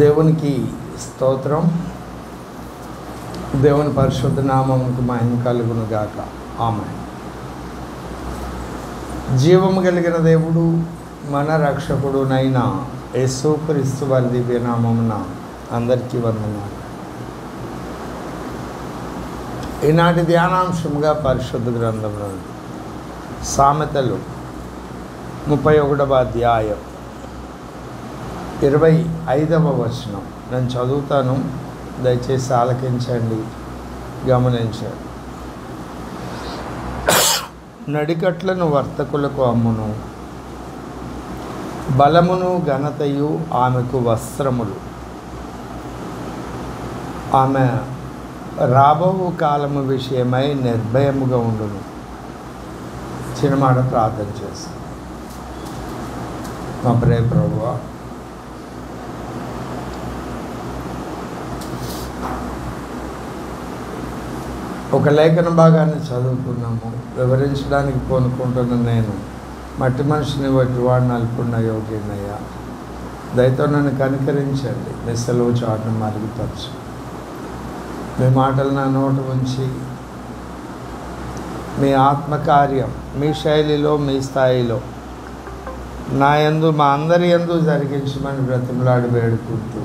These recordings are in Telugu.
దేవునికి స్తోత్రం. దేవుని పరిశుద్ధ నామముకు మహిమ కలుగును గాక. ఆమేన్. జీవము కలిగిన దేవుడు మన రక్షకుడునైన యేసుక్రీస్తు వారి దివ్య నామమున అందరికీ వందనాలు. ఈనాటి ధ్యానాంశముగా పరిశుద్ధ గ్రంథంలో సామెతలు 31వ అధ్యాయం 25వ వచనం నేను చదువుతాను, దయచేసి ఆలకించండి, గమనించండి. నడికట్లను వర్తకులకు అమ్మును, బలమును ఘనతయు ఆమెకు వస్త్రములు. ఆమె రాబో కాలము విషయమై నిర్భయముగా ఉండును. చిన్నమాట ప్రార్థన చేస్తాను. మా ప్రియ ప్రభువా, ఒక లేఖన భాగాన్ని చదువుకున్నాము, వివరించడానికి కోనుకుంటున్న నేను మట్టి మనిషిని బట్టి వాడిని అల్పున్న యోగ్యునయ్యా. దయతో నన్ను కనికరించండి, మీ సెలవు చాటును మరుగుపరచు. మీ మాటలు నా నోట ఉంచి మీ ఆత్మకార్యం మీ శైలిలో మీ స్థాయిలో నా యందు మా అందరి యందు జరిగించమని బ్రతిమలాడి వేడుకుంటూ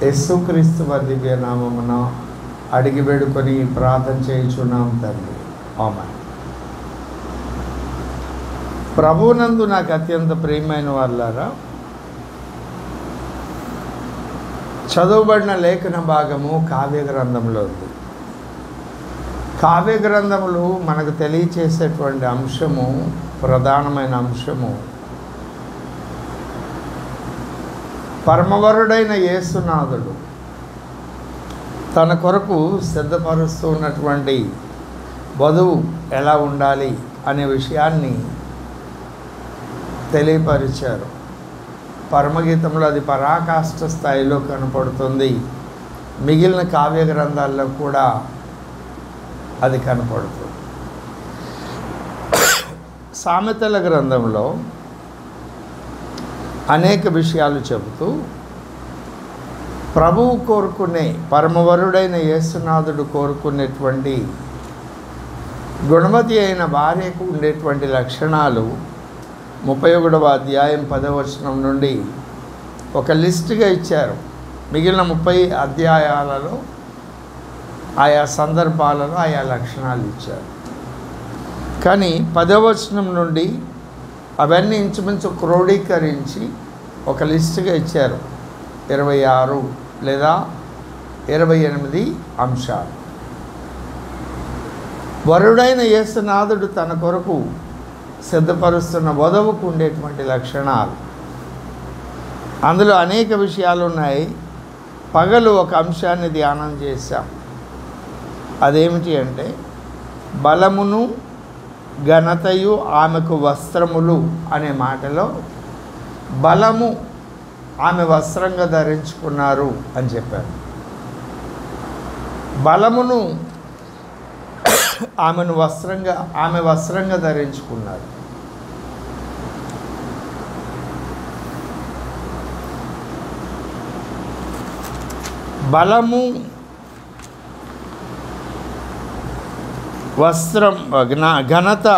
యేసుక్రీస్తు వారి దివ్య నామమున అడిగి వేడుకొని ప్రార్థన చేయుచున్నాం తండ్రి. ఆమేన్. ప్రభువునందు నాకు అత్యంత ప్రియమైన వాళ్ళారా, చదవబడిన లేఖన భాగము కావ్య గ్రంథంలో ఉంది. కావ్య గ్రంథములు మనకు తెలియచేసేటువంటి అంశము, ప్రధానమైన అంశము, పరమవరుడైన యేసునాథుడు తన కొరకు సిద్ధపరుస్తూ ఉన్నటువంటి వధువు ఎలా ఉండాలి అనే విషయాన్ని తెలియపరిచారు. పరమగీతంలో అది పరాకాష్ఠ స్థాయిలో కనపడుతుంది. మిగిలిన కావ్య గ్రంథాల్లో కూడా అది కనపడుతుంది. సామెతల గ్రంథంలో అనేక విషయాలు చెబుతూ ప్రభువు కోరుకునే, పరమవరుడైన యేసునాథుడు కోరుకునేటువంటి గుణవతి అయిన భార్యకు ఉండేటువంటి లక్షణాలు 31వ అధ్యాయం 10వ వచనం నుండి ఒక లిస్టుగా ఇచ్చారు. మిగిలిన 30 అధ్యాయాలలో ఆయా సందర్భాలలో ఆయా లక్షణాలు ఇచ్చారు. కానీ 10వ వచనం నుండి అవన్నీ ఇంచుమించు క్రోడీకరించి ఒక లిస్టుగా ఇచ్చారు. 26 లేదా 28 అంశాలు. వరుడైన యేసునాథుడు తన కొరకు సిద్ధపరుస్తున్న వధువుకు ఉండేటువంటి లక్షణాలు, అందులో అనేక విషయాలు ఉన్నాయి. పగలు ఒక అంశాన్ని ధ్యానం చేశాం. అదేమిటి అంటే, బలమును ఘనతయు ఆమెకు వస్త్రములు అనే మాటలో బలము ఆమె వస్త్రంగా ధరించుకున్నారు అని చెప్పారు. బలమును ఆమె వస్త్రంగా ధరించుకున్నారు. బలము, వస్త్రం, ఘనత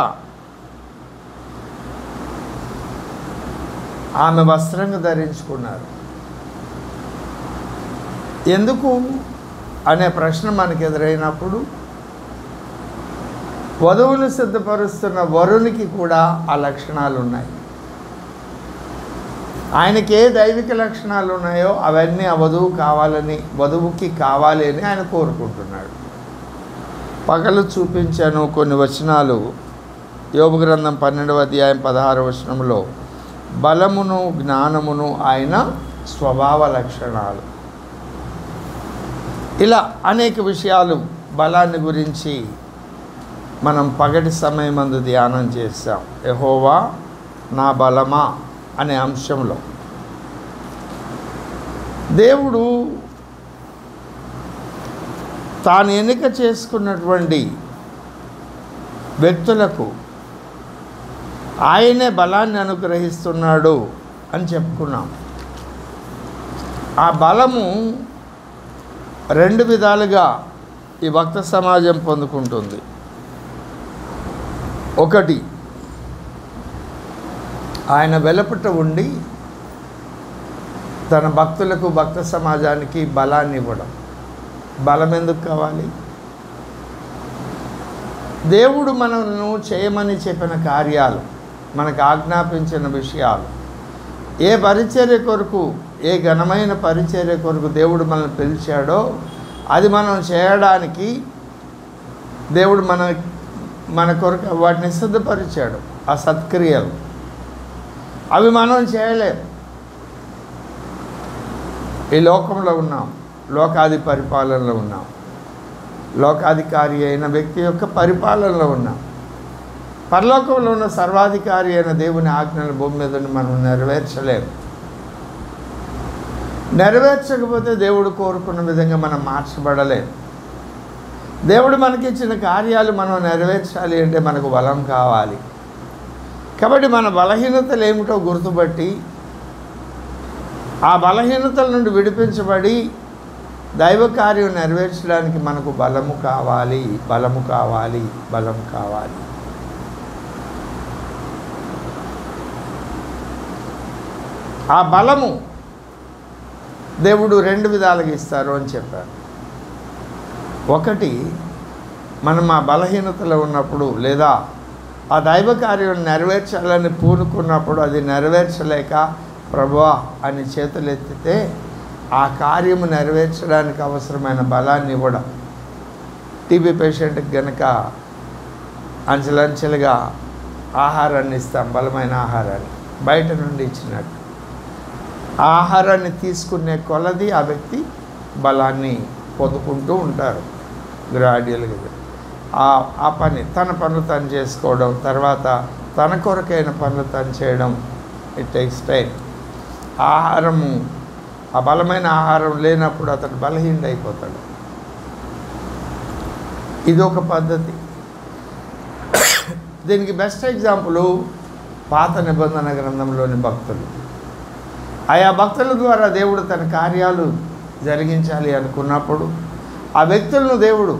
ఆమె వస్త్రంగా ధరించుకున్నారు. ఎందుకు అనే ప్రశ్న మనకు ఎదురైనప్పుడు, వధువును సిద్ధపరుస్తున్న వరునికి కూడా ఆ లక్షణాలు ఉన్నాయి. ఆయనకి ఏ దైవిక లక్షణాలు ఉన్నాయో అవన్నీ ఆ వధువుకి కావాలి అని ఆయన కోరుకుంటున్నాడు. పగలు చూపించాను కొన్ని వచనాలు. యోబు గ్రంథం 12వ అధ్యాయం 16వ వచనంలో బలమును జ్ఞానమును ఆయన స్వభావ లక్షణాలు. ఇలా అనేక విషయాలు బలాన్ని గురించి మనం పగటి సమయమందు ధ్యానం చేశాం. యెహోవా నా బలమా అనే అంశంలో దేవుడు తాను ఎన్నిక చేసుకున్నటువంటి వ్యక్తులకు ఆయనే బలాన్ని అనుగ్రహిస్తున్నాడు అని చెప్పుకున్నాం. ఆ బలము రెండు విధాలుగా ఈ భక్త సమాజం పొందుకుంటుంది. ఒకటి, ఆయన వెలుపట ఉండి తన భక్తులకు భక్త సమాజానికి బలాన్ని ఇవ్వడం. బలం ఎందుకు కావాలి? దేవుడు మనల్ని చేయమని చెప్పిన కార్యాలు, మనకు ఆజ్ఞాపించిన విషయాలు, ఏ పరిచర్య కొరకు, ఏ ఘనమైన పరిచర్య కొరకు దేవుడు మనల్ని పిలిచాడో అది మనం చేయడానికి దేవుడు మన కొరకు వాటిని సిద్ధపరిచాడు. ఆ సత్క్రియలు అవి మనం చేయలేం. ఈ లోకంలో ఉన్నాం, లోకాది పరిపాలనలో ఉన్నాం, లోకాధికారి అయిన వ్యక్తి యొక్క పరిపాలనలో ఉన్నాం. పరలోకంలో ఉన్న సర్వాధికారి అయిన దేవుని ఆజ్ఞలు భూమి మీద మనం నెరవేర్చలేము. నెరవేర్చకపోతే దేవుడు కోరుకున్న విధంగా మనం మార్చబడలేము. దేవుడు మనకిచ్చిన కార్యాలు మనం నెరవేర్చాలి అంటే మనకు బలం కావాలి. కాబట్టి మన బలహీనతలు ఏమిటో గుర్తుపట్టి ఆ బలహీనతల నుండి విడిపించబడి దైవ కార్యం నెరవేర్చడానికి మనకు బలము కావాలి, బలము కావాలి, బలం కావాలి. ఆ బలము దేవుడు రెండు విధాలుగా ఇస్తారు అని చెప్పారు. ఒకటి, మనం ఆ బలహీనతలో ఉన్నప్పుడు లేదా ఆ దైవ కార్యం నెరవేర్చాలని పూనుకున్నప్పుడు అది నెరవేర్చలేక ప్రభువా అని చేతులెత్తితే ఆ కార్యము నెరవేర్చడానికి అవసరమైన బలాన్ని ఇవ్వడం. టీబీ పేషెంట్కి కనుక అంచెలంచెలుగా ఆహారాన్ని ఇస్తాం, బలమైన ఆహారాన్ని బయట నుండి ఇచ్చినట్టు. ఆ ఆహారాన్ని తీసుకునే కొలది ఆ వ్యక్తి బలాన్ని పొందుకుంటూ ఉంటారు గ్రాడ్యువల్గా. ఆ పని తన పనులు తను చేసుకోవడం, తర్వాత తన కొరకైన పనులు తను చేయడం, ఇట్ టేక్స్ టైం. ఆహారము, ఆ బలమైన ఆహారం లేనప్పుడు అతను బలహీనుడు అయిపోతాడు. ఇది ఒక పద్ధతి. దీనికి బెస్ట్ ఎగ్జాంపుల్ పాత నిబంధన గ్రంథంలోని భక్తులు. ఆయా భక్తుల ద్వారా దేవుడు తన కార్యాలు జరిగించాలి అనుకున్నప్పుడు ఆ వ్యక్తులను దేవుడు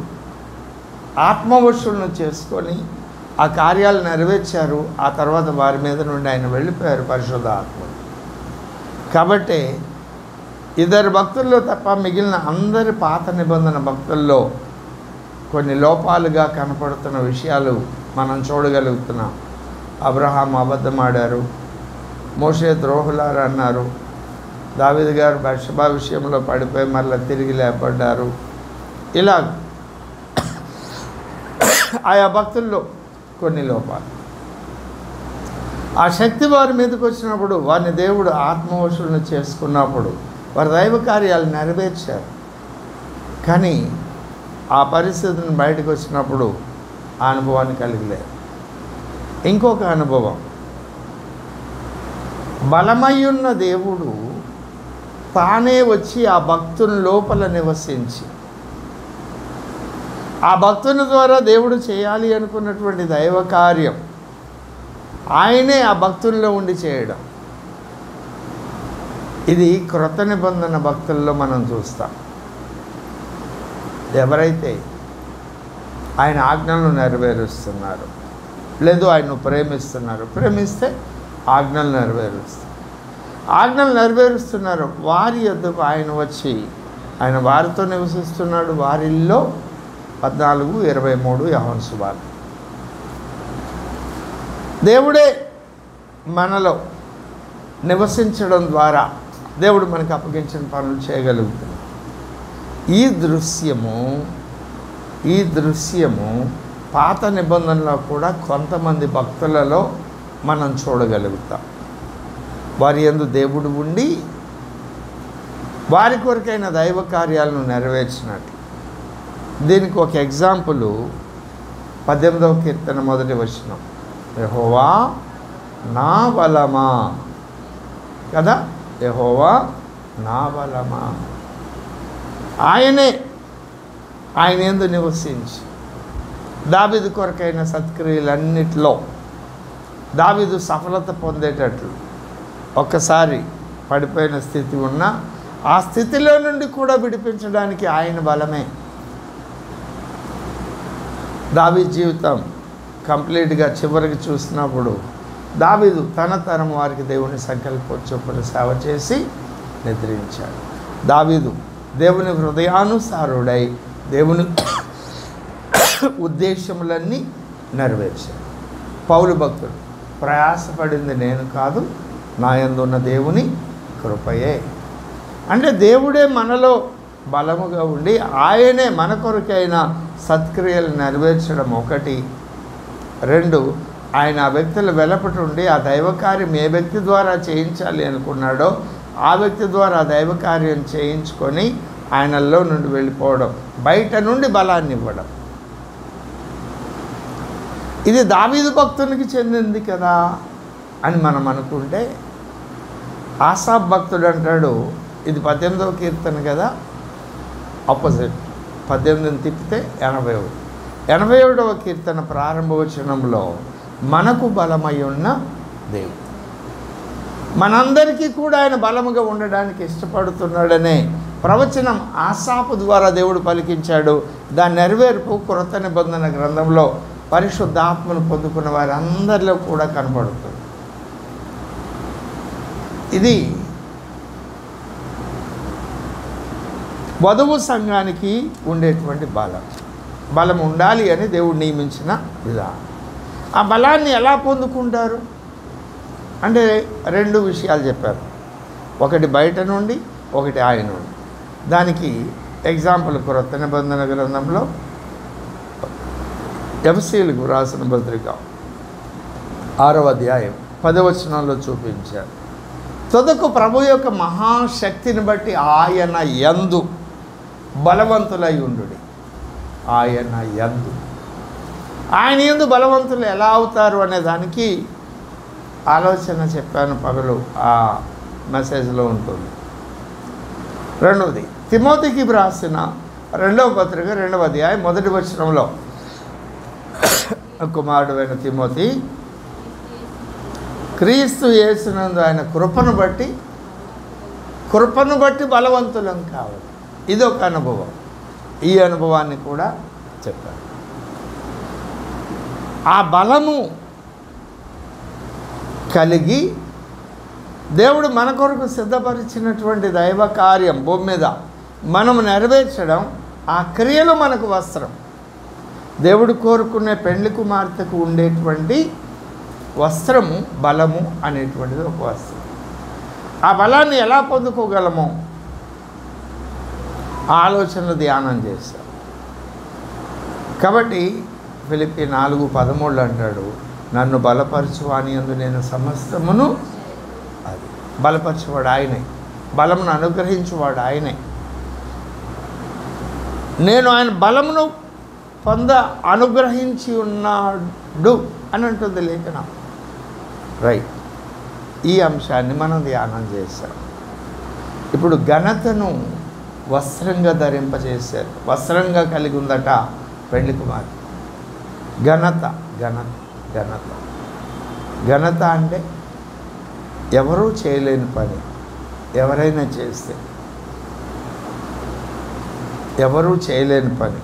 ఆత్మవశులను చేసుకొని ఆ కార్యాలు నెరవేర్చారు. ఆ తర్వాత వారి మీద నుండి ఆయన వెళ్ళిపోయారు పరిశుద్ధ ఆత్మ. కాబట్టి ఇద్దరు భక్తుల్లో తప్ప మిగిలిన అందరి పాత నిబంధన భక్తుల్లో కొన్ని లోపాలుగా కనపడుతున్న విషయాలు మనం చూడగలుగుతున్నాం. అబ్రహాం అబద్ధమాడారు, మోషే ద్రోహులారు అన్నారు, దావీదు గారు బత్షెబా విషయంలో పడిపోయి మళ్ళీ తిరిగి లేపడ్డారు. ఇలా ఆయా భక్తుల్లో కొన్ని లోపాలు. ఆ శక్తి వారి మీదకి వచ్చినప్పుడు వారిని దేవుడు ఆత్మవశులను చేసుకున్నప్పుడు వారి దైవ కార్యాలు నెరవేర్చారు. కానీ ఆ పరిస్థితిని బయటకు వచ్చినప్పుడు ఆ అనుభవాన్ని కలిగలేదు. ఇంకొక అనుభవం, బలమయ్యున్న దేవుడు తానే వచ్చి ఆ భక్తుని లోపల నివసించి ఆ భక్తుని ద్వారా దేవుడు చేయాలి అనుకున్నటువంటి దైవ కార్యం ఆయనే ఆ భక్తుల్లో ఉండి చేయడం. ఇది క్రొత్త నిబంధన భక్తుల్లో మనం చూస్తాం. ఎవరైతే ఆయన ఆజ్ఞలను నెరవేరుస్తున్నారు, లేదు ఆయన్ను ప్రేమిస్తున్నారు, ప్రేమిస్తే ఆజ్ఞలు నెరవేరుస్తారు, ఆజ్ఞలు నెరవేరుస్తున్నారు, వారి యొద్దకు ఆయన వచ్చి ఆయన వారితో నివసిస్తున్నాడు. వారిల్లో 14:23 యోహాను సువార్త. దేవుడే మనలో నివసించడం ద్వారా దేవుడు మనకు అప్పగించిన పనులు చేయగలుగుతున్నాడు. ఈ దృశ్యము పాత నిబంధనలో కూడా కొంతమంది భక్తులలో మనం చూడగలుగుతాం. వారి యందు దేవుడు ఉండి వారి కొరకైన దైవ కార్యాలను నెరవేర్చినట్లు. దీనికి ఒక ఎగ్జాంపుల్ 18వ కీర్తన 1వ వచనం, యెహోవా నా బలమా, కదా, యెహోవా నా బలమా. ఆయన యందు నివసించి దావీదు కొరకైన సత్క్రియలన్నిటిలో దావీదు సఫలత పొందేటట్లు, ఒక్కసారి పడిపోయిన స్థితి ఉన్నా ఆ స్థితిలో నుండి కూడా విడిపించడానికి ఆయన బలమే. దావీదు జీవితం కంప్లీట్గా చివరికి చూసినప్పుడు దావీదు తన తరం వారికి దేవుని సంకల్పం చొప్పున సేవ చేసి నిద్రించాడు. దావీదు దేవుని హృదయానుసారుడై దేవుని ఉద్దేశములన్నీ నెరవేర్చాడు. పౌలు భక్తుడు ప్రయాసపడింది నేను కాదు, నా యందు ఉన్న దేవుని కృపయే. అంటే దేవుడే మనలో బలముగా ఉండి ఆయనే మన కొరకైన సత్క్రియలు నెరవేర్చడం ఒకటి. రెండు, ఆయన ఆ వ్యక్తుల వెలపటి ఉండి ఆ దైవకార్యం ఏ వ్యక్తి ద్వారా చేయించాలి అనుకున్నాడో ఆ వ్యక్తి ద్వారా ఆ దైవకార్యం చేయించుకొని ఆయనలో నుండి వెళ్ళిపోవడం, బయట నుండి బలాన్ని ఇవ్వడం. ఇది దావీదు భక్తునికి చెందింది కదా అని మనం అనుకుంటే, ఆసాఫ్ భక్తుడు అంటాడు, ఇది 18వ కీర్తన కదా, ఆపోజిట్ 18ని తిప్పితే 87వ కీర్తన ప్రారంభ వచనంలో మనకు బలమై ఉన్న దేవుడు, మనందరికీ కూడా ఆయన బలముగా ఉండడానికి ఇష్టపడుతున్నాడనే ప్రవచనం ఆసాపు ద్వారా దేవుడు పలికించాడు. దాని నెరవేర్పు క్రొత్త నిబంధన గ్రంథంలో పరిశుద్ధాత్మను పొందుకున్న వారందరిలో కూడా కనబడుతుంది. ఇది వధువు సంఘానికి ఉండేటువంటి బలం ఉండాలి అని దేవుడు నియమించిన విధానం. ఆ బలాన్ని ఎలా పొందుకుంటారు అంటే 2 విషయాలు చెప్పారు, ఒకటి బయట నుండి, ఒకటి ఆయన నుండి. దానికి ఎగ్జాంపుల్ క్రొత్త నిబంధన గ్రంథంలో ఎఫెసీయులకు రాసిన పత్రిక 6వ అధ్యాయం 10వ వచనంలో చూపించారు. తుదకు ప్రభు యొక్క మహాశక్తిని బట్టి ఆయన యందు బలవంతులై ఉండుడి. ఆయన యందు బలవంతులు ఎలా అవుతారు అనే దానికి ఆలోచన చెప్పాను, పగలు ఆ మెసేజ్లో ఉంటుంది. రెండవది, తిమోతికి రాసిన 2వ పత్రిక 2వ అధ్యాయం 1వ వచనంలో కుమారుడు అయిన తిమోతి క్రీస్తు యేసునందు ఆయన కృపను బట్టి బలవంతులం కావాలి. ఇదొక అనుభవం. ఈ అనుభవాన్ని కూడా చెప్పారు. ఆ బలము కలిగి దేవుడు మన కొరకు సిద్ధపరిచినటువంటి దైవ కార్యం భూమి మీద మనము నెరవేర్చడం, ఆ క్రియలు మనకు వస్త్రం. దేవుడు కోరుకునే పెండ్లి కుమార్తెకు ఉండేటువంటి వస్త్రము బలము అనేటువంటిది ఒక వస్త్రం. ఆ బలాన్ని ఎలా పొందుకోగలమో ఆలోచనలు ధ్యానం చేశాం. కాబట్టి ఫిలిప్పీ 4:13 అంటాడు, నన్ను బలపరచువాని యందు నేను సమస్తమును. అది బలపరచువాడు ఆయనే, బలమును అనుగ్రహించువాడు ఆయనే. నేను ఆయన బలమును అనుగ్రహించి ఉన్నాడు అని అంటుంది లేఖనం. రైట్, ఈ అంశాన్ని మనం ధ్యానం చేశాం. ఇప్పుడు ఘనతను వస్త్రంగా ధరింపజేశారు. వస్త్రంగా కలిగి ఉందట పెళ్లి కుమార్తె. ఘనత అంటే ఎవరూ చేయలేని పని ఎవరైనా చేస్తే, ఎవరూ చేయలేని పని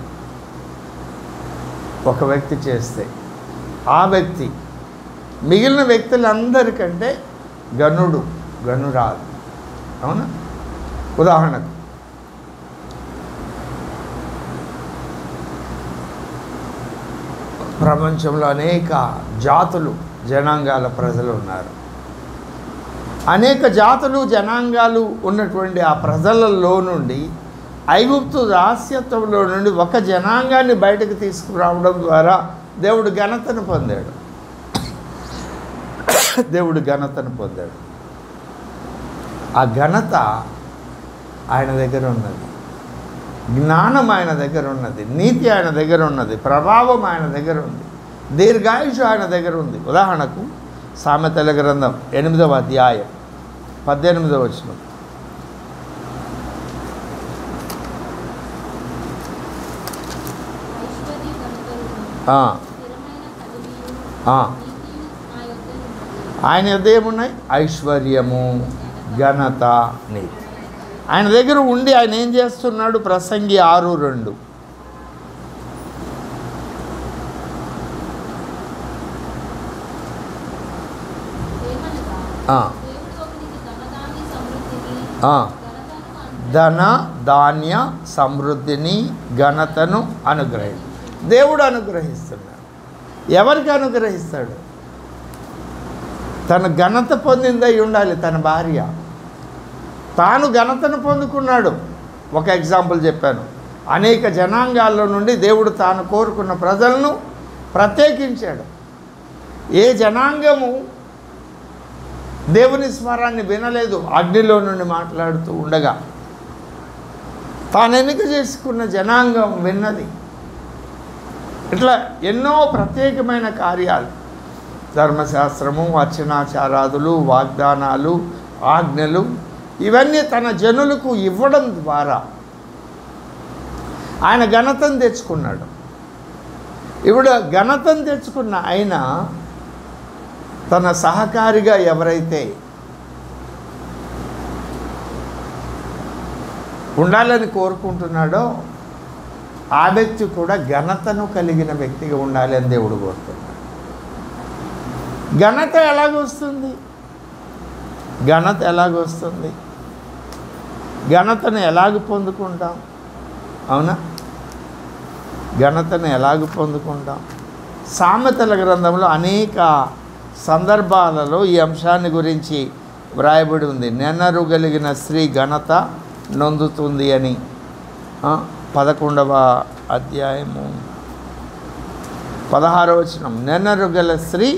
ఒక వ్యక్తి చేస్తే ఆ వ్యక్తి మిగిలిన వ్యక్తులందరికంటే గనురాలు. అవునా? ఉదాహరణకు ప్రపంచంలో అనేక జాతులు జనాంగాల ప్రజలు ఉన్నారు. అనేక జాతులు జనాంగాలు ఉన్నటువంటి ఆ ప్రజలలో నుండి ఐగుప్తు దాస్యత్వంలో నుండి ఒక జనాంగాన్ని బయటకు తీసుకురావడం ద్వారా దేవుడు ఘనతను పొందాడు. ఆ ఘనత ఆయన దగ్గర ఉన్నది, జ్ఞానం ఆయన దగ్గర ఉన్నది, నీతి ఆయన దగ్గర ఉన్నది, ప్రభావం ఆయన దగ్గర ఉంది, దీర్ఘాయుషు ఆయన దగ్గర ఉంది. ఉదాహరణకు సామెతల గ్రంథం 8వ అధ్యాయం 18వ వచనం. ఆయన యొద్ద ఏమున్నాయి? ఐశ్వర్యము, ఘనత, నీతి. ఆయన దగ్గర ఉండి ఆయన ఏం చేస్తున్నాడు? ప్రసంగి 6:2. ధన ధాన్య సమృద్ధిని ఘనతను దేవుడు అనుగ్రహిస్తున్నాడు. ఎవరికి అనుగ్రహిస్తాడు? తన ఘనత పొందిందై ఉండాలి తన భార్య. తాను ఘనతను పొందుకున్నాడు. ఒక ఎగ్జాంపుల్ చెప్పాను. అనేక జనాంగాల్లో నుండి దేవుడు తాను కోరుకున్న ప్రజలను ప్రత్యేకించాడు. ఏ జనాంగము దేవుని స్వరాన్ని వినలేదు, అగ్నిలో నుండి మాట్లాడుతూ ఉండగా తాను ఎన్నిక చేసుకున్న జనాంగం విన్నది. ఇట్లా ఎన్నో ప్రత్యేకమైన కార్యాలు, ధర్మశాస్త్రము, అర్చనాచారాదులు, వాగ్దానాలు, ఆజ్ఞలు, ఇవన్నీ తన జనులకు ఇవ్వడం ద్వారా ఆయన ఘనతను తెచ్చుకున్నాడు. ఇప్పుడు ఘనతను తెచ్చుకున్న ఆయన తన సహకారిగా ఎవరైతే ఉండాలని కోరుకుంటున్నాడో ఆ వ్యక్తి కూడా ఘనతను కలిగిన వ్యక్తిగా ఉండాలి అని దేవుడు కోరుతున్నాడు. ఘనత ఎలాగొస్తుంది? ఘనతను ఎలాగ పొందుకుంటాం? అవునా? ఘనతను ఎలాగ పొందుకుంటాం? సామెతల గ్రంథంలో అనేక సందర్భాలలో ఈ అంశాన్ని గురించి వ్రాయబడి ఉంది. నెనరు కలిగిన స్త్రీ ఘనత నొందుతుంది అని 11వ అధ్యాయము 16వ వచనం. నెనరు గల స్త్రీ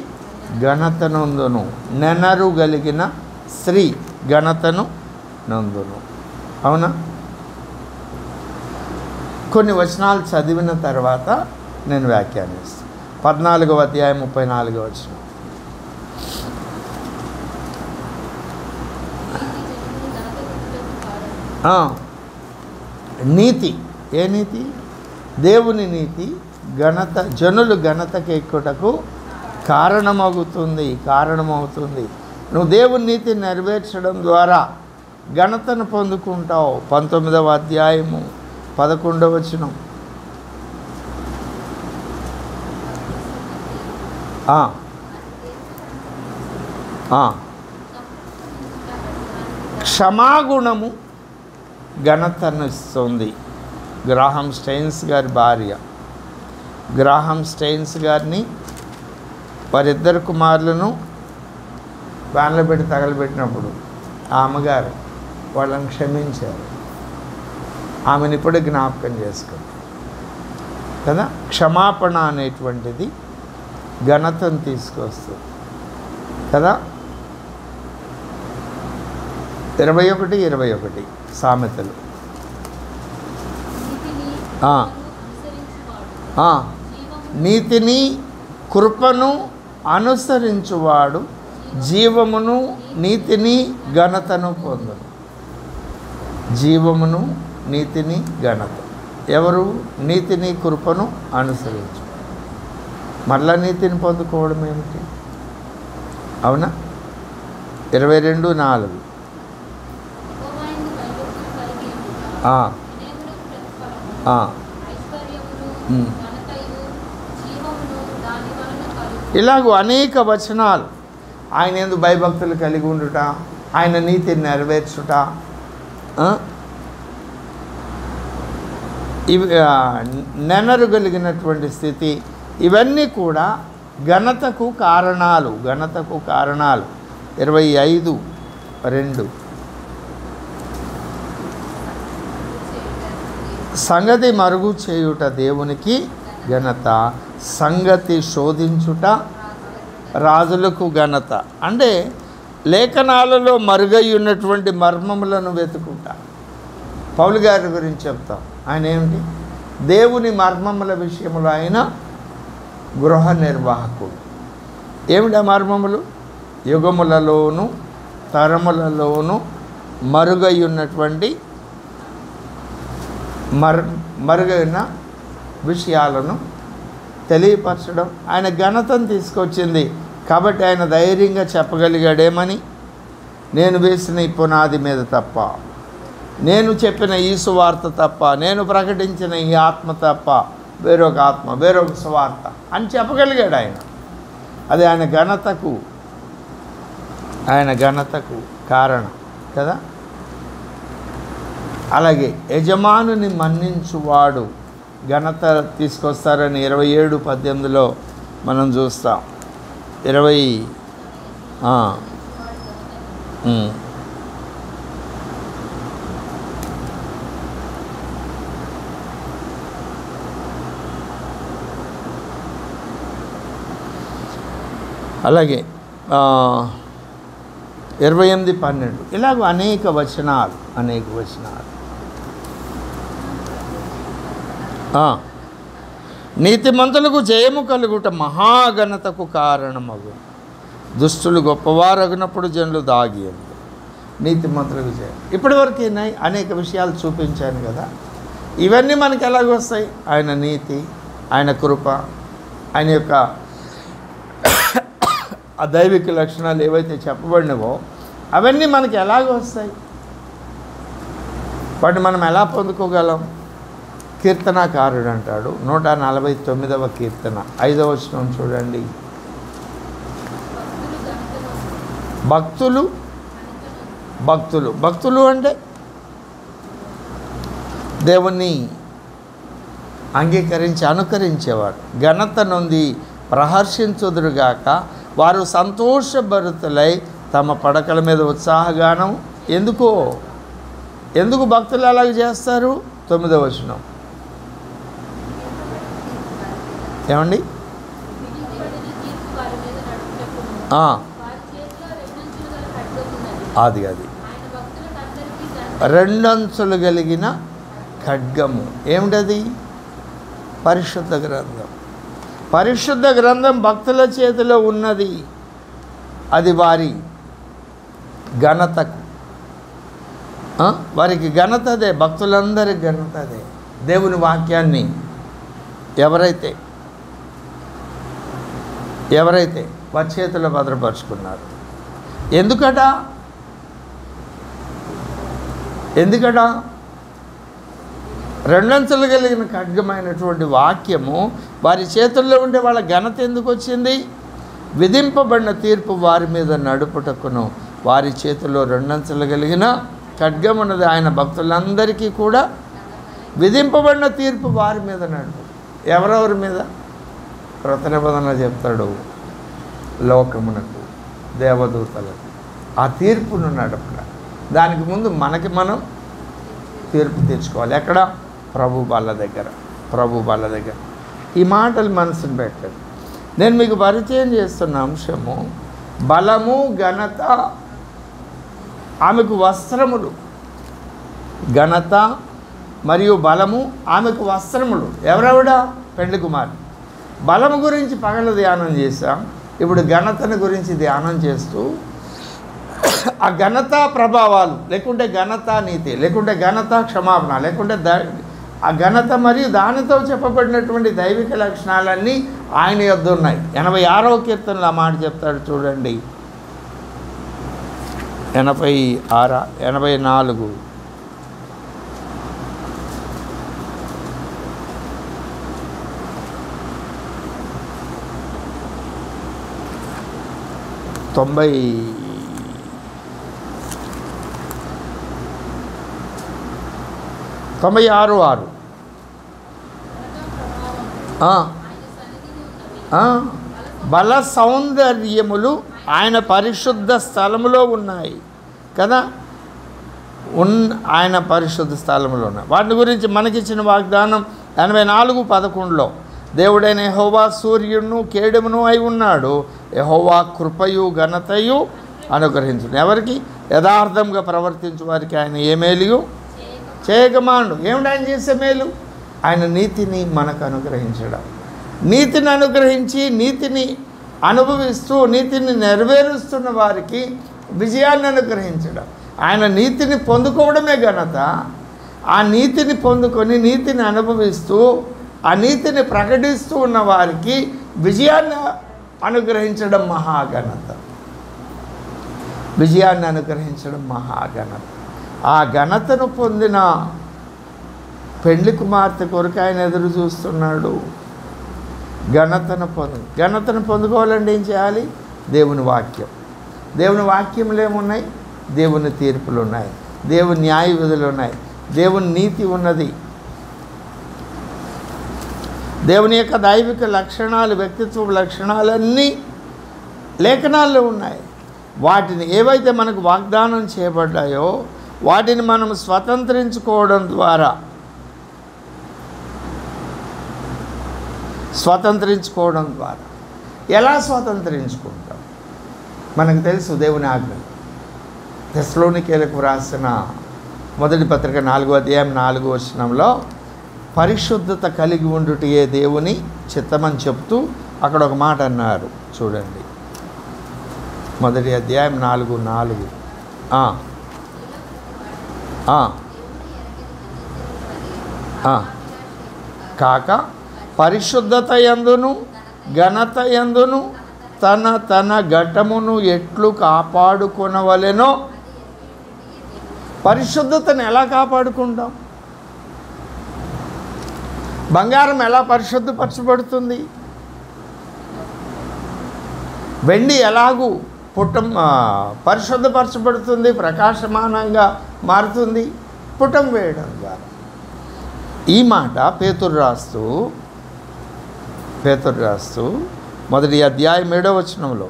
ఘనత నొందును. నెనరు కలిగిన స్త్రీ ఘనతను నొందును. అవునా? కొన్ని వచనాలు చదివిన తర్వాత నేను వ్యాఖ్యానిస్తాను. 14వ అధ్యాయం 34వ వచనం. నీతి. ఏ నీతి? దేవుని నీతి ఘనత, జనులు ఘనతకి ఎక్కుటకు కారణమవుతుంది. నువ్వు దేవుని నీతిని నెరవేర్చడం ద్వారా ఘనతను పొందుకుంటావు. 19వ అధ్యాయము 11వ వచనం. క్షమాగుణము ఘనతను ఇస్తుంది. గ్రాహం స్టెయిన్స్ గారి భార్య, గ్రాహం స్టెయిన్స్ గారిని వారిద్దరు కుమారులను వ్యాన్లో పెట్టి తగలబెట్టినప్పుడు ఆ అమ్మగారు వాళ్ళని క్షమించారు. ఆమెను ఇప్పుడు జ్ఞాపకం చేసుకుంది కదా. క్షమాపణ అనేటువంటిది ఘనతను తీసుకొస్తుంది కదా. 21 సామెతలు. నీతిని కృపను అనుసరించువాడు జీవమును నీతిని ఘనతను పొందును. జీవమును నీతిని ఘనత. ఎవరు? నీతిని కృపను అనుసరించు. మళ్ళా నీతిని పొందుకోవడం ఏమిటి? అవునా? 22:4. ఇలాగూ అనేక వచనాలు. ఆయన యందు భయభక్తులు కలిగి ఉండుట, ఆయన నీతిని నెరవేర్చుట, ఇవి నెనరు కలిగినటువంటి స్థితి, ఇవన్నీ కూడా ఘనతకు కారణాలు. 25:2. సంగతి మరుగు చేయుట దేవునికి ఘనత, సంగతి శోధించుట రాజులకు ఘనత. అంటే లేఖనాలలో మరుగై ఉన్నటువంటి మర్మములను వెతుకుట. పౌలు గారి గురించి చెప్తాం. ఆయన ఏమిటి? దేవుని మర్మముల విషయంలో ఆయన గృహ నిర్వాహకుడు. ఏమిటి ఆ మర్మములు? యుగములలోను తరములలోను మరుగై ఉన్నటువంటి మరుగైన విషయాలను తెలియపరచడం ఆయన ఘనతను తీసుకొచ్చింది. కాబట్టి ఆయన ధైర్యంగా చెప్పగలిగాడేమని, నేను వేసిన ఈ పునాది మీద తప్ప నేను చెప్పిన ఈ సువార్త తప్ప, నేను ప్రకటించిన ఈ ఆత్మ తప్ప వేరొక ఆత్మ, వేరొక సువార్త అని చెప్పగలిగాడు ఆయన. అది ఆయన ఘనతకు కారణం కదా. అలాగే యజమానుని మన్నించువాడు ఘనత తీసుకొస్తారని 27:18 మనం చూస్తాం. 20 అలాగే 28:12 ఇలాగ అనేక వచనాలు. నీతిమంతులకు జయము కలుగుట మహాఘనతకు కారణమగు. దుష్టులు గొప్పవారగినప్పుడు జనులు దాగి నీతిమంతులకు జయం. ఇప్పటి వరకు అనేక విషయాలు చూపించాను కదా. ఇవన్నీ మనకి ఎలాగొస్తాయి? ఆయన నీతి, ఆయన కృప, ఆయన యొక్క ఆ దైవిక లక్షణాలు ఏవైతే చెప్పబడినవో అవన్నీ మనకి ఎలాగ వస్తాయి? వాటిని మనం ఎలా పొందుకోగలం? కీర్తనాకారుడు అంటాడు 149వ కీర్తన 5వ వచనం చూడండి. భక్తులు అంటే దేవుణ్ణి అంగీకరించి అనుకరించేవాడు. ఘనత నొంది ప్రహర్షించుదురుగాక వారు సంతోషభరితులై తమ పడకల మీద ఉత్సాహగానం. ఎందుకు భక్తులు అలాగ చేస్తారు? 9వ వచనం ఏమండి? అది రెండంచులు కలిగిన ఖడ్గము. ఏమిటది? పరిశుద్ధ గ్రంథం. పరిశుద్ధ గ్రంథం భక్తుల చేతిలో ఉన్నది. అది వారి ఘనతకు, వారికి ఘనత అదే. భక్తులందరి ఘనత అదే. దేవుని వాక్యాన్ని ఎవరైతే వారి చేతిలో భద్రపరుచుకున్నారు. ఎందుకట? రెండంచులు కలిగిన ఖడ్గమైనటువంటి వాక్యము వారి చేతుల్లో ఉండే వాళ్ళ ఘనత ఎందుకు వచ్చింది? విధింపబడిన తీర్పు వారి మీద నడుపుటకును వారి చేతుల్లో రెండంచులు కలిగిన ఖడ్గం ఉన్నది. ఆయన భక్తులందరికీ కూడా విధింపబడిన తీర్పు వారి మీద నడుపు. ఎవరెవరి మీద? క్రొత్త నిబంధనలో చెప్తాడు, లోకమునకు, దేవదూతలకు ఆ తీర్పును నడపడ. దానికి ముందు మనం తీర్పు తెచ్చుకోవాలి. ఎక్కడ? ప్రభు వాళ్ళ దగ్గర. ఈ మాటలు మనసును పెట్టండి. నేను మీకు పరిచయం చేస్తున్న అంశము బలము, ఘనత, ఆమెకు వస్త్రములు. ఘనత మరియు బలము, ఆమెకు వస్త్రములు. ఎవరెవడ? పెండ్లి కుమార్తె. బలము గురించి పగలు ధ్యానం చేశాం. ఇప్పుడు ఘనతను గురించి ధ్యానం చేస్తూ ఆ ఘనత ప్రభావాలు, లేకుంటే ఘనత నీతి, లేకుంటే ఘనత క్షమాపణ, లేకుంటే ఆ ఘనత మరియు దానితో చెప్పబడినటువంటి దైవిక లక్షణాలన్నీ ఆయన యొద్ద ఉన్నాయి. 86వ కీర్తనలో ఆ మాట చెప్తాడు చూడండి. 84 96 బల సౌందర్యములు ఆయన పరిశుద్ధ స్థలములో ఉన్నాయి కదా. ఆయన పరిశుద్ధ స్థలములో ఉన్నాయి. వాటి గురించి మనకిచ్చిన వాగ్దానం 84:11 దేవుడైన యెహోవా సూర్యుడును కేడెమును అయి ఉన్నాడు. యెహోవా కృపయు ఘనతయు అనుగ్రహించును. ఎవరికి? యథార్థంగా ప్రవర్తించు వారికి ఆయన ఏ మేలు చేయకమాండు. ఏమిటి ఆయన చేసే మేలు? ఆయన నీతిని మనకు అనుగ్రహించడం. నీతిని అనుగ్రహించి నీతిని అనుభవిస్తూ నీతిని నెరవేరుస్తున్న వారికి విజయాన్ని అనుగ్రహించడం. ఆయన నీతిని పొందుకోవడమే ఘనత. ఆ నీతిని పొందుకొని నీతిని అనుభవిస్తూ ఆ నీతిని ప్రకటిస్తూ ఉన్న వారికి విజయాన్ని అనుగ్రహించడం మహాఘనత. ఆ ఘనతను పొందిన పెండ్లి కుమార్తె కొరకు ఆయన ఎదురు చూస్తున్నాడు. ఘనతను పొందుకోవాలంటే ఏం చేయాలి? దేవుని వాక్యం. దేవుని వాక్యంలో ఏమున్నాయి? దేవుని తీర్పులు ఉన్నాయి, దేవుని న్యాయ విధులు ఉన్నాయి, దేవుని నీతి ఉన్నది, దేవుని యొక్క దైవిక లక్షణాలు, వ్యక్తిత్వ లక్షణాలన్నీ లేఖనాల్లో ఉన్నాయి. వాటిని ఏవైతే మనకు వాగ్దానం చేయబడ్డాయో వాటిని మనం స్వతంత్రించుకోవడం ద్వారా ఎలా స్వతంత్రించుకుంటాం? మనకు తెలుసు దేవుని ఆజ్ఞ. తెస్సలోనికీయులకు వ్రాసిన మొదటి పత్రిక 4వ అధ్యాయం 4వ వచనంలో పరిశుద్ధత కలిగి ఉండుటయే దేవుని చిత్తమని చెప్తూ అక్కడ ఒక మాట అన్నారు చూడండి. మొదటి అధ్యాయం 4:4 కాక పరిశుద్ధత యందును ఘనత యందును తన ఘటమును ఎట్లు కాపాడుకొనవలెనో. పరిశుద్ధతను ఎలా కాపాడుకుంటాం? బంగారం ఎలా పరిశుద్ధపరచబడుతుంది? వెండి ఎలాగూ పరిశుద్ధపరచబడుతుంది, ప్రకాశమానంగా మారుతుంది? పుటం వేయడం ద్వారా. ఈ మాట పేతురు రాస్తూ మొదటి అధ్యాయం 7వ వచనంలో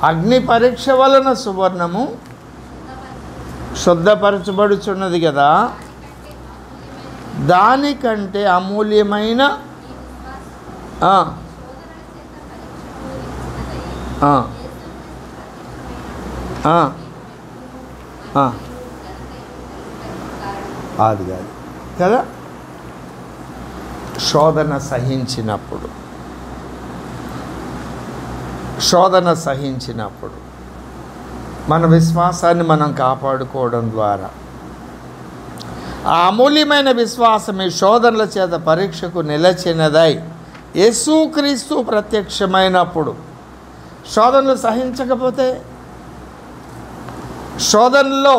అగ్ని పరీక్ష వలన సువర్ణము శుద్ధపరచబడుచున్నది కదా, దానికంటే అమూల్యమైన అది కాదు కదా. శోధన సహించినప్పుడు మన విశ్వాసాన్ని మనం కాపాడుకోవడం ద్వారా, ఆ అమూల్యమైన విశ్వాసమే శోధనల చేత పరీక్షకు నిలచినదై యేసుక్రీస్తు ప్రత్యక్షమైనప్పుడు. శోధనలు సహించకపోతే, శోధనలో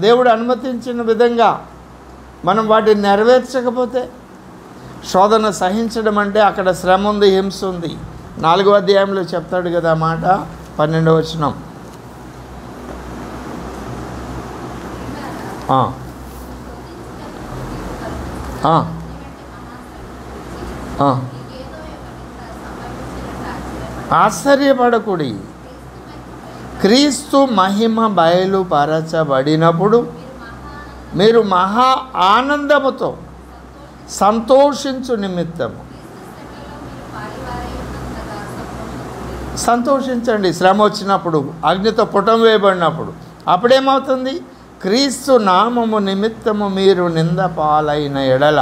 దేవుడు అనుమతించిన విధంగా మనం వాటిని నెరవేర్చకపోతే, శోధన సహించడం అంటే అక్కడ శ్రమ ఉంది, హింస ఉంది. 4వ అధ్యాయంలో చెప్తాడు కదా మాట, 12వ వచనం. ఆశ్చర్యపడకుడి, క్రీస్తు మహిమ బయలుపరచబడినప్పుడు మీరు మహా ఆనందముతో సంతోషించు నిమిత్తము. సంతోషించండి శ్రమ వచ్చినప్పుడు, అగ్నితో పుటం వేయబడినప్పుడు. అప్పుడేమవుతుంది? క్రీస్తు నామము నిమిత్తము మీరు నింద పాలైన ఎడల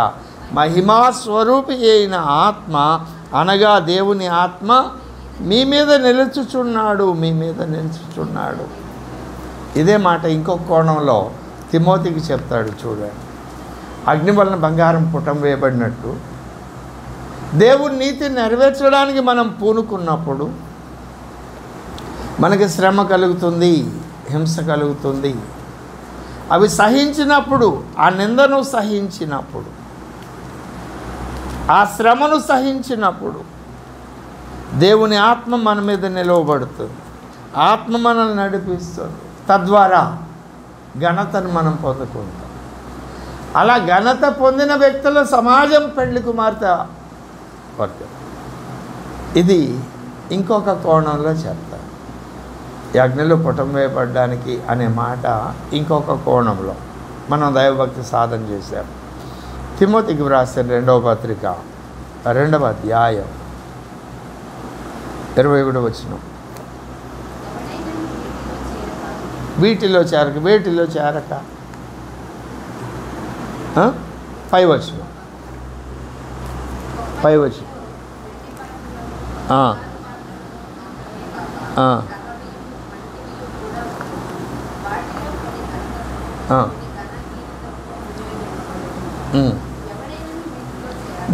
మహిమా స్వరూపి అయిన ఆత్మ, అనగా దేవుని ఆత్మ మీ మీద నిలుచుచున్నాడు. ఇదే మాట ఇంకొక కోణంలో తిమోతికి చెప్తాడు చూడండి. అగ్ని వలన బంగారం పుటం వేయబడినట్టు దేవుని నీతిని నెరవేర్చడానికి మనం పూనుకున్నప్పుడు మనకి శ్రమ కలుగుతుంది, హింస కలుగుతుంది. అవి సహించినప్పుడు, ఆ నిందను సహించినప్పుడు, ఆ శ్రమను సహించినప్పుడు దేవుని ఆత్మ మన మీద నిలవబడుతుంది, ఆత్మ మనల్ని నడిపిస్తుంది. తద్వారా ఘనతను మనం పొందుకుంటాం. అలా ఘనత పొందిన వ్యక్తుల సమాజం పెండ్లి కుమార్తె వర్గం. ఇది ఇంకొక కోణంలో చెప్తారు. ఈ అగ్నిలో పుటం వేయబడ్డానికి అనే మాట ఇంకొక కోణంలో మనం దైవభక్తి సాధన చేశాం. తిమోతికి వ్రాసిన 2వ పత్రిక 2వ అధ్యాయం 21వ వచనం. వీటిలో చేరక 5వ వచనం.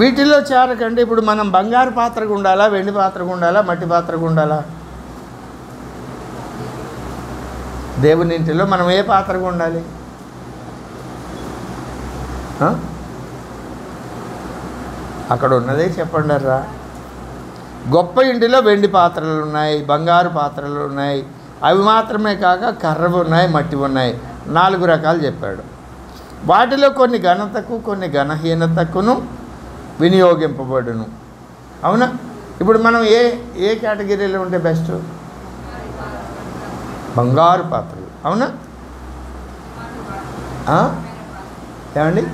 వీటిలో చేరకండి. ఇప్పుడు మనం బంగారు పాత్రగా ఉండాలా, వెండి పాత్రగా ఉండాలా, మట్టి పాత్రగా ఉండాలా? దేవుని ఇంటిలో మనం ఏ పాత్రగా ఉండాలి? అక్కడ ఉన్నదే చెప్పండి రా. గొప్ప ఇంటిలో వెండి పాత్రలు ఉన్నాయి, బంగారు పాత్రలు ఉన్నాయి. అవి మాత్రమే కాక కర్రవి ఉన్నాయి, మట్టి ఉన్నాయి. 4 రకాలు చెప్పాడు. వాటిలో కొన్ని ఘనతకు, కొన్ని ఘనహీనతకును వినియోగింపబడును. అవునా? ఇప్పుడు మనం ఏ కేటగిరీలో ఉంటే బెస్ట్? బంగారు పాత్రలు. అవునా? ఏమండి?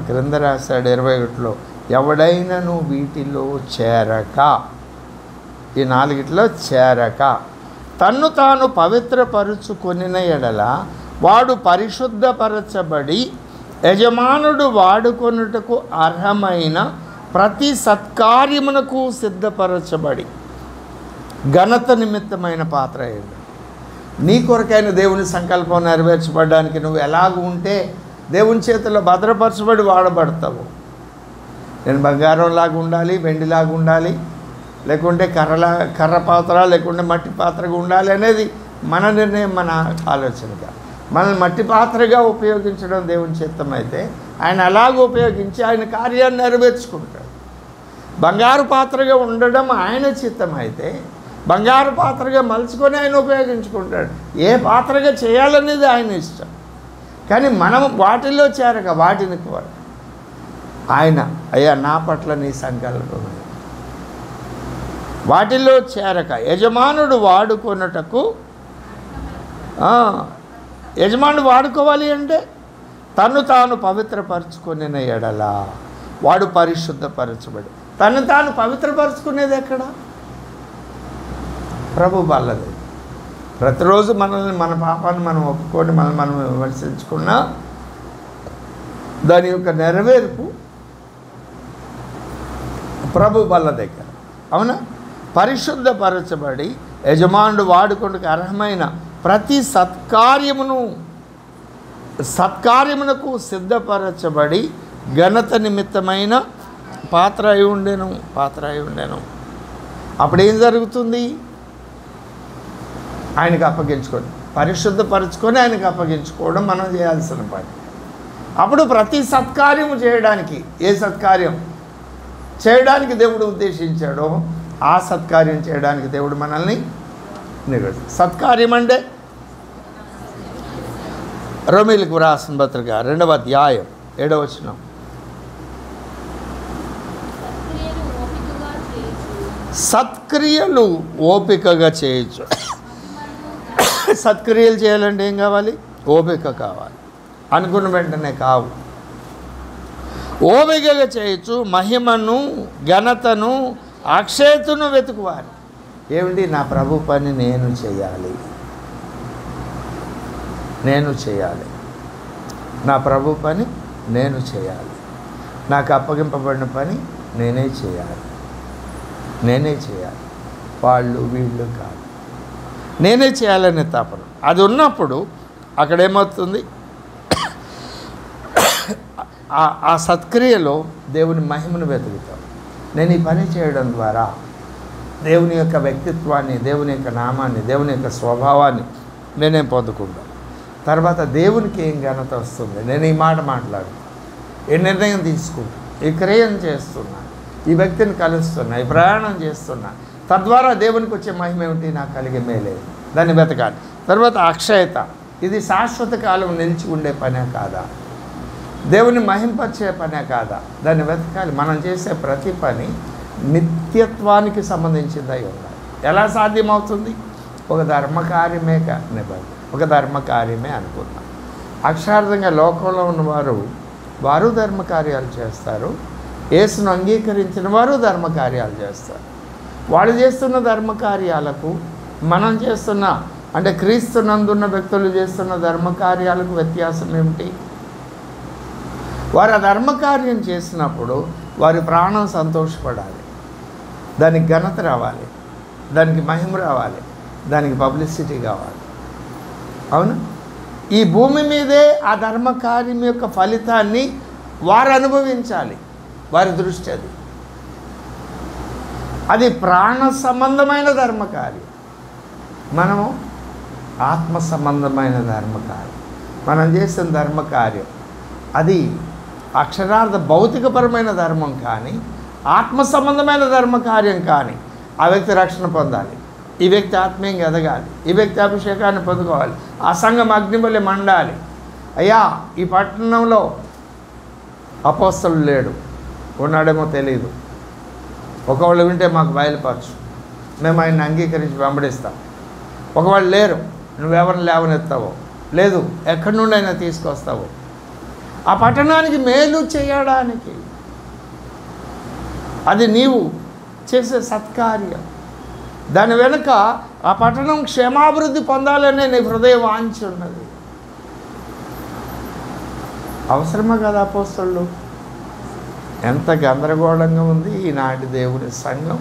క్రింద రాశాడు 21లో, ఎవడైనను వీటిలో చేరక, ఈ 4టిలో చేరక తన్ను తాను పవిత్రపరుచుకొనిన ఎడల వాడు పరిశుద్ధపరచబడి యజమానుడు వాడుకొనుటకు అర్హమైన ప్రతి సత్కార్యమునకు సిద్ధపరచబడి ఘనత నిమిత్తమైన పాత్ర అయ్యింది. నీ కొరకైన దేవుని సంకల్పం నెరవేర్చబడడానికి నువ్వు ఎలాగ ఉంటే దేవుని చేతిలో భద్రపరచబడి వాడబడతావు. నేను బంగారంలాగా ఉండాలి, వెండిలాగా ఉండాలి, లేకుంటే కర్ర పాత్ర, లేకుంటే మట్టి పాత్రగా ఉండాలి అనేది మన నిర్ణయం, మన ఆలోచనగా. మనల్ని మట్టి పాత్రగా ఉపయోగించడం దేవుని చిత్తం అయితే ఆయన అలాగ ఉపయోగించి ఆయన కార్యాన్ని నెరవేర్చుకుంటాడు. బంగారు పాత్రగా ఉండడం ఆయన చిత్తం అయితే బంగారు పాత్రగా మలుచుకొని ఆయన ఉపయోగించుకుంటాడు. ఏ పాత్రగా చేయాలనేది ఆయన ఇష్టం. కానీ మనం వాటిల్లో చేరక వాటిని కోర ఆయన, అయ్యా నా పట్ల నీ సంకల్పం, వాటిల్లో చేరక యజమానుడు వాడుకొనుటకు, యజమానుడు వాడుకోవాలి అంటే తను తాను పవిత్రపరచుకునే ఎడల వాడు పరిశుద్ధపరచబడి. తను తాను పవిత్రపరచుకునేది ఎక్కడ? ప్రభు బల్లది. ప్రతిరోజు మనల్ని, మన పాపాన్ని మనం ఒప్పుకొని మనం విమర్శించుకున్నా దాని యొక్క నెరవేర్పు ప్రభు బల్ల దగ్గర. అవునా? పరిశుద్ధపరచబడి యజమానుడు వాడుకొనుటకు అర్హమైన ప్రతి సత్కార్యమునకు సిద్ధపరచబడి ఘనత నిమిత్తమైన పాత్ర అయి ఉండెను. అప్పుడేం జరుగుతుంది? ఆయనకు అప్పగించుకొని, పరిశుద్ధపరచుకొని ఆయనకు అప్పగించుకోవడం మనం చేయాల్సిన పని. అప్పుడు ప్రతి సత్కార్యము చేయడానికి, ఏ సత్కార్యం చేయడానికి దేవుడు ఉద్దేశించాడో ఆ సత్కార్యం చేయడానికి దేవుడు మనల్ని నిర్వహిస్తాడు. సత్కార్యం అంటే రోమీయులకు రాసిన పత్రిక 2వ అధ్యాయం 7వ వచనం, సత్క్రియలు ఓపికగా చేయొచ్చు. సత్క్రియలు చేయాలంటే ఏం కావాలి? ఓపిక కావాలి. అనుకున్న వెంటనే కావు. ఓపికగా చేయొచ్చు. మహిమను, ఘనతను, అక్షయతను వెతుకువారు. ఏమిటి? నా ప్రభు పని నేను చేయాలి. నా ప్రభు పని నేను చేయాలి. నాకు అప్పగింపబడిన పని నేనే చేయాలి. వాళ్ళు వీళ్ళు కాదు, నేనే చేయాలనే తపన అది ఉన్నప్పుడు అక్కడేమవుతుంది? ఆ సత్క్రియలో దేవుని మహిమను వెతుకుతాం. నేను ఈ పని చేయడం ద్వారా దేవుని యొక్క వ్యక్తిత్వాన్ని, దేవుని యొక్క నామాన్ని, దేవుని యొక్క స్వభావాన్ని నేనేం పొందుకుంటాను. తర్వాత దేవునికి ఏం ఘనత వస్తుంది? నేను ఈ మాట మాట్లాడుతాను, ఈ నిర్ణయం తీసుకుంటాను, ఈ క్రియం చేస్తున్నా, ఈ వ్యక్తిని కలుస్తున్నా, ఈ ప్రయాణం చేస్తున్నా. తద్వారా దేవునికి వచ్చే మహిమ ఏమిటి? నాకు కలిగే మేలే. దాన్ని వెతకాలి. తర్వాత అక్షయత, ఇది శాశ్వత కాలం నిలిచి ఉండే పనే కాదా? దేవుని మహింపచ్చే పనే కాదా? దాన్ని వెతకాలి. మనం చేసే ప్రతి పని నిత్యత్వానికి సంబంధించిందై ఉండాలి. ఎలా సాధ్యమవుతుంది? ఒక ధర్మకార్యమే ఒక ధర్మకార్యమే అనుకుందాం. అక్షరార్థంగా లోకంలో ఉన్నవారు వారు ధర్మకార్యాలు చేస్తారు. యేసును అంగీకరించిన వారు ధర్మకార్యాలు చేస్తారు. వాళ్ళు చేస్తున్న ధర్మకార్యాలకు మనం చేస్తున్న, అంటే క్రీస్తునందున్న వ్యక్తులు చేస్తున్న ధర్మకార్యాలకు వ్యత్యాసం ఏమిటి? వారు ఆ ధర్మకార్యం చేసినప్పుడు వారి ప్రాణం సంతోషపడాలి, దానికి ఘనత రావాలి, దానికి మహిమ రావాలి, దానికి పబ్లిసిటీ కావాలి. అవును, ఈ భూమి మీదే ఆ ధర్మకార్యం యొక్క ఫలితాన్ని వారు అనుభవించాలి. వారి దృష్టి అది ప్రాణ సంబంధమైన ధర్మకార్యం, మనము ఆత్మ సంబంధమైన ధర్మకార్యం. మనం చేసిన ధర్మకార్యం అది అక్షరార్థ భౌతికపరమైన ధర్మం కానీ ఆత్మ సంబంధమైన ధర్మకార్యం కానీ ఆ వ్యక్తి రక్షణ పొందాలి, ఈ వ్యక్తి ఆత్మీయంగా ఎదగాలి, ఈ వ్యక్తి అభిషేకాన్ని పొందుకోవాలి, ఆ సంఘం అగ్నిబలి మండాలి. అయ్యా ఈ పట్టణంలో అపోస్తలుడు లేడు, ఉన్నాడేమో తెలియదు, ఒకవేళ వింటే మాకు బయలుపరచు, మేము ఆయన్ని అంగీకరించి వెంబడిస్తాం. ఒకవేళ లేరు, నువ్వెవరిని లేవనెత్తావో, లేదు ఎక్కడి నుండి అయినా తీసుకొస్తావో, ఆ పట్టణానికి మేలు చేయడానికి అది నీవు చేసే సత్కార్యం. దాని వెనుక ఆ పట్టణం క్షేమాభివృద్ధి పొందాలనే నీ హృదయ వాంఛ ఉన్నది. అవసరమా కదా అపోస్తలులు? ఎంత గందరగోళంగా ఉంది ఈనాటి దేవుని సంఘం.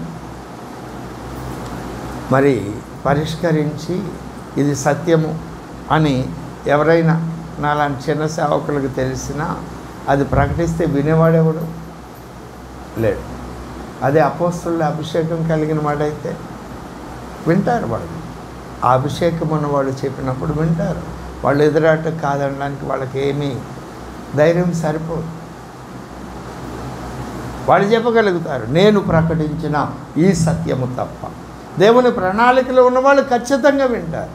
మరి పరిష్కరించి ఇది సత్యము అని ఎవరైనా నాలాంటి చిన్న సేవకులకు తెలిసినా అది ప్రకటిస్తే వినేవాడెవడు లేడు. అదే అపోస్తలుల అభిషేకం కలిగిన వాడైతే వింటారు. వాళ్ళు ఆ అభిషేకం ఉన్న వాళ్ళు చెప్పినప్పుడు వింటారు. వాళ్ళు ఎదురాట కాదనడానికి వాళ్ళకి ఏమీ ధైర్యం సరిపోదు. వాళ్ళు చెప్పగలుగుతారు, నేను ప్రకటించిన ఈ సత్యము తప్ప. దేవుని ప్రణాళికలో ఉన్నవాళ్ళు ఖచ్చితంగా వింటారు.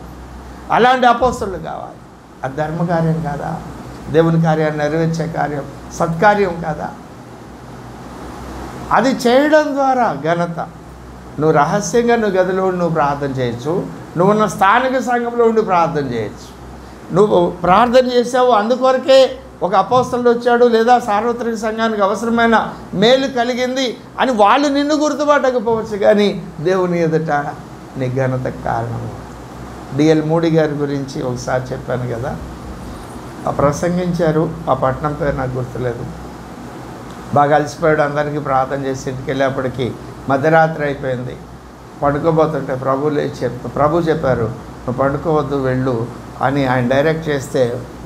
అలాంటి అపోస్తలులు కావాలి. అది ధర్మకార్యం కాదా? దేవుని కార్యాన్ని నెరవేర్చే కార్యం సత్కార్యం కాదా? అది చేయడం ద్వారా ఘనత. నువ్వు రహస్యంగా నువ్వు గదిలో నువ్వు ప్రార్థన చేయొచ్చు, నువ్వున్న స్థానిక సంఘంలో ఉండి ప్రార్థన చేయొచ్చు. నువ్వు ప్రార్థన చేసావు, అందుకొరకే ఒక అపోస్తలుడు వచ్చాడు లేదా సార్వత్రిక సంఘానికి అవసరమైన మేలు కలిగింది అని వాళ్ళు నిన్ను గుర్తుపట్టకపోవచ్చు, కానీ దేవుని ఎదుట నీ ఘనత కారణం. డిఎల్ మూడి గారి గురించి ఒకసారి చెప్పాను కదా, ఆ ప్రసంగించారు, ఆ పట్టణం పేరు నాకు గుర్తులేదు. బాగా అలసిపోయాడు, అందరికీ ప్రార్థన చేసి ఇంటికి వెళ్ళేప్పటికీ మధ్యరాత్రి అయిపోయింది. పడుకోబోతుంటే ప్రభు చెప్పారు, నువ్వు పడుకోవద్దు వెళ్ళు అని ఆయన డైరెక్ట్ చేస్తే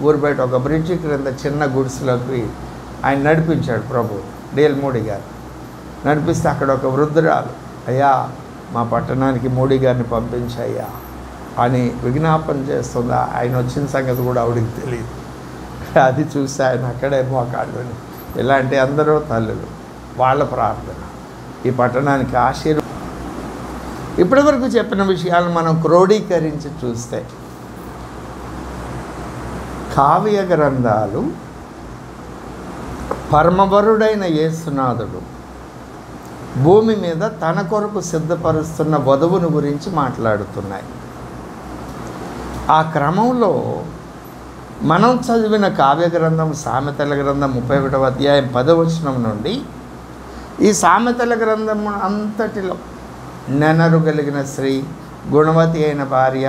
ఊరు బయట ఒక బ్రిడ్జి క్రింద చిన్న గుడిసెలోకి ఆయన నడిపించాడు ప్రభు. డిఎల్ మూడి గారు నడిపిస్తే అక్కడ ఒక వృద్ధురాలు, అయ్యా మా పట్టణానికి మూడి గారిని పంపించయ్యా అని విజ్ఞాపన చేస్తుందా. ఆయన వచ్చిన సంగతి కూడా ఆవిడికి తెలియదు. అది చూసి ఆయన అక్కడే మోకాళ్ళని. ఇలాంటి అందరూ తల్లులు, వాళ్ళ ప్రార్థన ఈ పట్టణానికి ఆశీర్వాదం. ఇప్పటివరకు చెప్పిన విషయాలను మనం క్రోడీకరించి చూస్తే కావ్య గ్రంథాలు పరమవరుడైన యేసునాథుడు భూమి మీద తన కొరకు సిద్ధపరుస్తున్న వధువును గురించి మాట్లాడుతున్నాయి. ఆ క్రమంలో మనం చదివిన కావ్య గ్రంథం సామెతల గ్రంథం 31వ అధ్యాయం 10వ వచనం నుండి ఈ సామెతల గ్రంథం అంతటిలో నెనరు కలిగిన స్త్రీ, గుణవతి అయిన భార్య,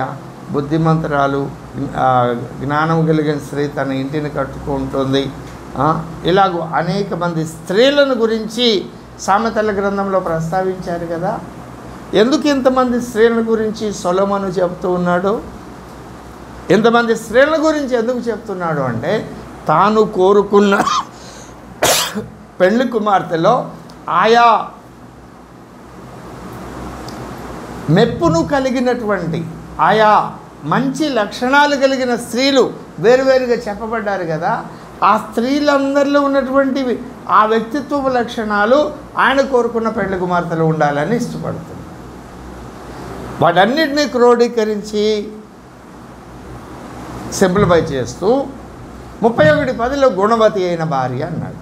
బుద్ధిమంతురాలు, జ్ఞానం కలిగిన స్త్రీ తన ఇంటిని కట్టుకుంటుంది, ఇలాగూ అనేక మంది స్త్రీలను గురించి సామెతల గ్రంథంలో ప్రస్తావించారు కదా. ఎందుకు ఇంతమంది స్త్రీల గురించి సొలొమోను చెప్తూ ఉన్నాడు? ఇంతమంది స్త్రీల గురించి ఎందుకు చెప్తున్నాడు అంటే, తాను కోరుకున్న పెళ్లి కుమార్తెలో ఆయా మెప్పును కలిగినటువంటి ఆయా మంచి లక్షణాలు కలిగిన స్త్రీలు వేరువేరుగా చెప్పబడ్డారు కదా. ఆ స్త్రీలందరిలో ఉన్నటువంటివి ఆ వ్యక్తిత్వ లక్షణాలు ఆయన కోరుకున్న పెళ్లి కుమార్తెలు ఉండాలని ఇష్టపడుతుంది. వాటన్నిటినీ క్రోడీకరించి సింప్లిఫై చేస్తూ 31:10 గుణవతి అయిన భార్య అన్నాడు.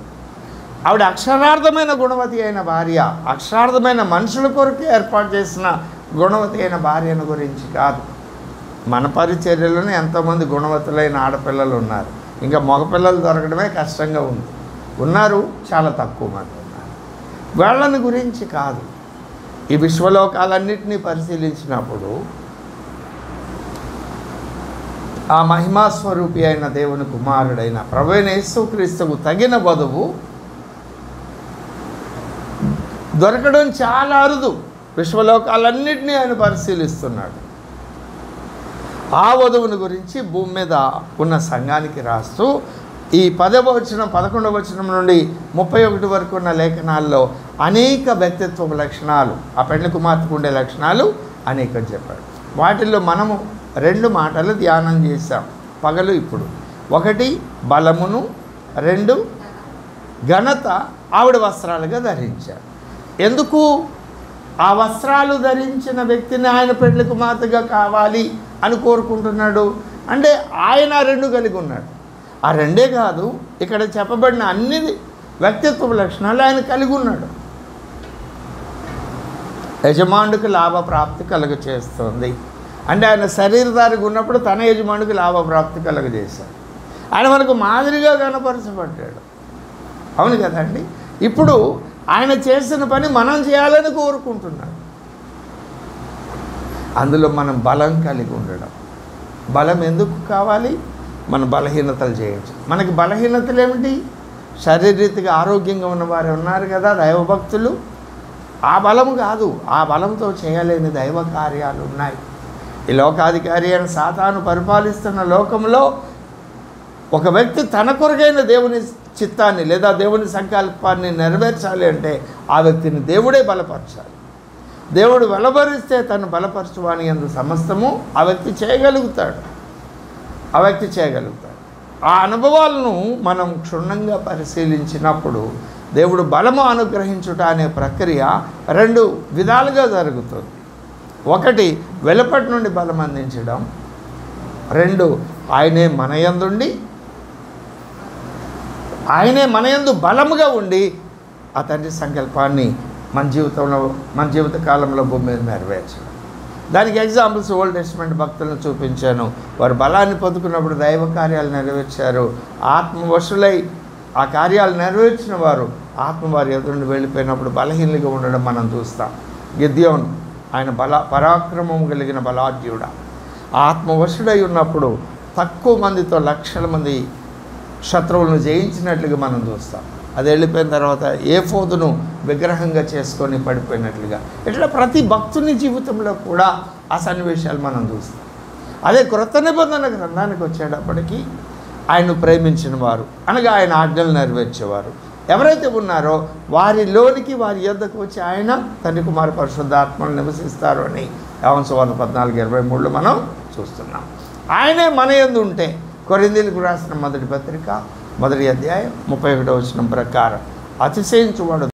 ఆవిడ అక్షరార్థమైన గుణవతి అయిన భార్య, అక్షరార్థమైన మనుషుల కొరకు ఏర్పాటు చేసిన గుణవతి అయిన భార్యను గురించి కాదు. మన పరిచర్యలోనే ఎంతోమంది గుణవతులైన ఆడపిల్లలు ఉన్నారు. ఇంకా మగపిల్లలు దొరకడమే కష్టంగా ఉంది. ఉన్నారు, చాలా తక్కువ మంది ఉన్నారు. వాళ్ళని గురించి కాదు. ఈ విశ్వలోకాలన్నింటినీ పరిశీలించినప్పుడు ఆ మహిమాస్వరూపి అయిన దేవుని కుమారుడైన ప్రభువైన యేసుక్రీస్తుకు తగిన వధువు దొరకడం చాలా అరుదు. విశ్వలోకాలన్నింటినీ ఆయన పరిశీలిస్తున్నాడు. ఆ వధువుని గురించి భూమి మీద ఉన్న సంఘానికి రాస్తూ ఈ 10వ వచనం 11వ వచనం నుండి 31 వరకు ఉన్న లేఖనాల్లో అనేక వ్యక్తిత్వ లక్షణాలు, ఆ పెండ్లి కుమార్తెకు ఉండే లక్షణాలు అనేకం చెప్పాడు. వాటిల్లో మనము 2 మాటలు ధ్యానం చేశాం పగలు ఇప్పుడు. 1 బలమును, 2 ఘనత ఆవిడ వస్త్రాలుగా ధరించారు. ఎందుకు ఆ వస్త్రాలు ధరించిన వ్యక్తిని ఆయన పెండ్లి కుమార్తెగా కావాలి అని కోరుకుంటున్నాడు అంటే ఆయన 2 కలిగి ఉన్నాడు. ఆ 2 కాదు, ఇక్కడ చెప్పబడిన అన్ని వ్యక్తిత్వ లక్షణాలు ఆయన కలిగి ఉన్నాడు. యజమానుడికి లాభప్రాప్తి కలుగచేస్తుంది అంటే ఆయన శరీరధారిగా ఉన్నప్పుడు తన యజమానుడికి లాభప్రాప్తి కలుగజేశాడు. ఆయన మనకు మాదిరిగా కనపరచబడ్డాడు. అవును కదండి. ఇప్పుడు ఆయన చేసిన పని మనం చేయాలని కోరుకుంటున్నాడు. అందులో మనం బలం కలిగి ఉండడం. బలం ఎందుకు కావాలి? మన బలహీనతలు చేయొచ్చు. మనకి బలహీనతలు ఏమిటి? శారీరకంగా ఆరోగ్యంగా ఉన్నవారు ఉన్నారు కదా దైవభక్తులు. ఆ బలం కాదు, ఆ బలంతో చేయలేని దైవ కార్యాలు ఉన్నాయి. ఈ లోకాధికారి అని సాతాను పరిపాలిస్తున్న లోకంలో ఒక వ్యక్తి తన కొరకైన దేవుని చిత్తాన్ని లేదా దేవుని సంకల్పాన్ని నెరవేర్చాలి అంటే ఆ వ్యక్తిని దేవుడే బలపరచాలి. దేవుడు బలపరిస్తే తను బలపరచువాని యందు సమస్తము ఆ వ్యక్తి చేయగలుగుతాడు. ఆ అనుభవాలను మనం క్షుణ్ణంగా పరిశీలించినప్పుడు దేవుడు బలము అనుగ్రహించుట అనే ప్రక్రియ 2 విధాలుగా జరుగుతుంది. 1 వెలుపటి నుండి బలం అందించడం, 2 ఆయనే మనయందు బలముగా ఉండి ఆ తండ్రి సంకల్పాన్ని మన జీవిత కాలంలో భూమి మీద నెరవేర్చడం. దానికి ఎగ్జాంపుల్స్ ఓల్డ్ టెస్టమెంట్ భక్తులను చూపించాను. వారు బలాన్ని పొందుకున్నప్పుడు దైవ కార్యాలు నెరవేర్చారు. ఆత్మవశులై ఆ కార్యాలు నెరవేర్చిన వారు ఆత్మవారి ఎదురుండి వెళ్ళిపోయినప్పుడు బలహీనలుగా ఉండడం మనం చూస్తాం. గిద్యోను ఆయన పరాక్రమం కలిగిన బలాఢ్యుడా. ఆత్మవశుడై ఉన్నప్పుడు తక్కువ మందితో లక్షల మంది శత్రువులను జయించినట్లుగా మనం చూస్తాం. అది వెళ్ళిపోయిన తర్వాత ఏఫోదును విగ్రహంగా చేసుకొని పడిపోయినట్లుగా ఇట్లా ప్రతి భక్తుని జీవితంలో కూడా ఆ సన్నివేశాలు మనం చూస్తాం. అదే క్రొత్త నిబంధన గ్రంథానికి వచ్చేటప్పటికీ ఆయన్ను ప్రేమించిన వారు అనగా ఆయన ఆజ్ఞలు నెరవేర్చేవారు ఎవరైతే ఉన్నారో వారిలోనికి వారి యొద్దకు వచ్చి ఆయన తండ్రి కుమార పరిశుద్ధాత్మను నివసిస్తారు అని యోహాను సువార్త 14:23లో మనం చూస్తున్నాం. ఆయనే మన యందు ఉంటే కొరింథీయులకు రాసిన మొదటి పత్రిక 1వ అధ్యాయం 31వ వచనం ప్రకారం అతిశయించువాడు